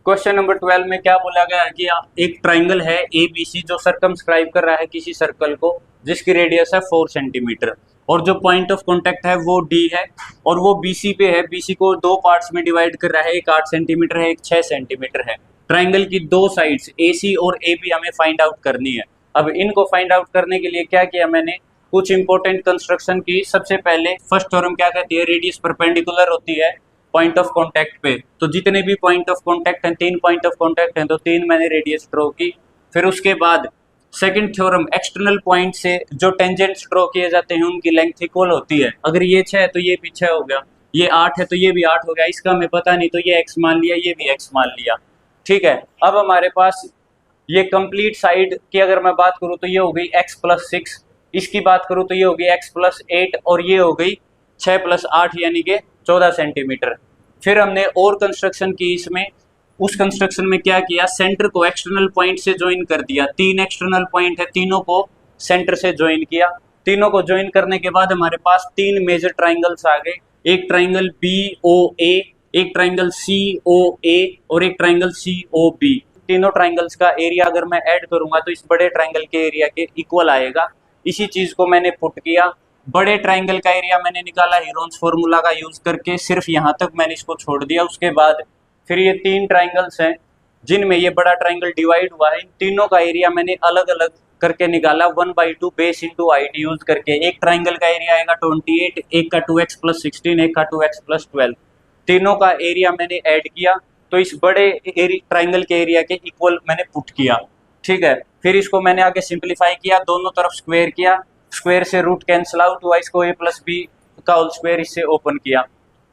Question number 12 में क्या बोला गया है कि एक ट्राइंगल है ए बी सी जो सर्कमस्क्राइब कर रहा है किसी सर्कल को जिसकी रेडियस है 4 सेंटीमीटर और जो पॉइंट ऑफ कांटेक्ट है वो डी है और वो बीसी पे है। बीसी को दो पार्ट्स में डिवाइड कर रहा है, एक 8 सेंटीमीटर है, एक 6 सेंटीमीटर है। ट्राइंगल की दो साइड्स ए सी और ए बी हमें फाइंड आउट करनी है। अब इनको फाइंड आउट करने के लिए क्या किया मैंने, कुछ इंपॉर्टेंट कंस्ट्रक्शन की। सबसे पहले फर्स्ट थ्योरम क्या कहती है, रेडियस परपेंडिकुलर होती है पॉइंट ऑफ कांटेक्ट पे। तो जितने भी पॉइंट ऑफ कांटेक्ट हैं, 3 पॉइंट ऑफ कांटेक्ट हैं, तो 3 मैंने रेडियस ड्रॉ की। फिर उसके बाद सेकंड थ्योरम, एक्सटर्नल पॉइंट से जो टेंजेंट्स ड्रॉ किए जाते हैं उनकी लेंथ इक्वल होती है। अगर ये 6 है तो ये भी 6 हो गया, ये 8 है तो ये भी 8 हो गया, इसका हमें पता नहीं तो ये x मान लिया, ये भी x मान लिया। ठीक है, अब हमारे पास ये कंप्लीट साइड की अगर मैं बात करूँ तो ये हो गई x + 6, इसकी बात करूँ तो ये हो गई x + 8 और ये हो गई 6 + 8 यानी कि 14 सेंटीमीटर। फिर हमने और कंस्ट्रक्शन की इसमें, उस कंस्ट्रक्शन में क्या किया, सेंटर को एक्सटर्नल पॉइंट से ज्वाइन कर दिया। 3 एक्सटर्नल पॉइंट है, तीनों को सेंटर से ज्वाइन किया। तीनों को ज्वाइन करने के बाद हमारे पास 3 मेजर ट्राइंगल्स आ गए, एक ट्राइंगल BOA, एक ट्राइंगल COA और एक ट्राइंगल COB। तीनों ट्राइंगल्स का एरिया अगर मैं ऐड करूंगा तो इस बड़े ट्राइंगल के एरिया के इक्वल आएगा। इसी चीज को मैंने पुट किया। बड़े ट्राइंगल का एरिया मैंने निकाला हीरोन्स फॉर्मूला का यूज करके, सिर्फ यहाँ तक मैंने इसको छोड़ दिया। उसके बाद फिर ये 3 ट्राइंगल्स हैं जिनमें ये बड़ा ट्राइंगल डिवाइड हुआ है, इन तीनों का एरिया मैंने अलग अलग करके निकाला 1/2 बेस इंटू हाइट यूज करके। एक ट्राइंगल का एरिया आएगा 28, एक का 2x + 16, एक का 2x + 12। तीनों का एरिया मैंने ऐड किया तो इस बड़े ट्राइंगल के एरिया के इक्वल मैंने पुट किया। ठीक है, फिर इसको मैंने आगे सिंप्लीफाई किया, दोनों तरफ स्क्वायर किया, स्क्वायर से रूट कैंसिल आउट हुआ, इसको a + b का होल स्क्वायर इससे ओपन किया।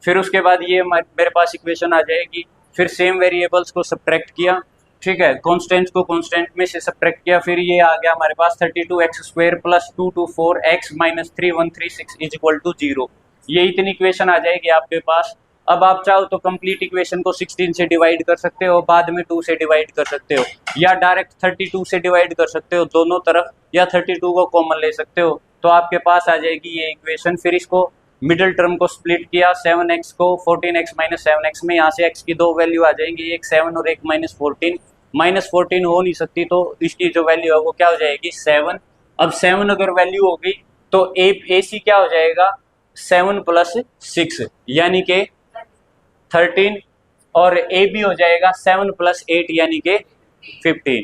फिर उसके बाद ये मेरे पास इक्वेशन आ जाएगी। फिर सेम वेरिएबल्स को सब्ट्रैक्ट किया, ठीक है, कांस्टेंट्स को कांस्टेंट में से सब्ट्रैक्ट किया। फिर ये आ गया हमारे पास 32x² + 224x - 3136 = 0। ये इतनी इक्वेशन आ जाएगी आपके पास। अब आप चाहो तो कंप्लीट इक्वेशन को 16 से डिवाइड कर सकते हो, बाद में 2 से डिवाइड कर सकते हो, या डायरेक्ट 32 से डिवाइड कर सकते हो दोनों तरफ, या 32 को कॉमन ले सकते हो, तो आपके पास आ जाएगी ये इक्वेशन। फिर इसको मिडिल टर्म को स्प्लिट किया, 7x को 14x - 7x में, यहाँ से x की 2 वैल्यू आ जाएंगी, एक 7 और एक -14। -14 हो नहीं सकती तो इसकी जो वैल्यू है वो क्या हो जाएगी, 7। अब 7 अगर वैल्यू होगी तो AC क्या हो जाएगा, 7 + 6 यानी कि 13, और AB हो जाएगा 7 + 8 यानी कि 15।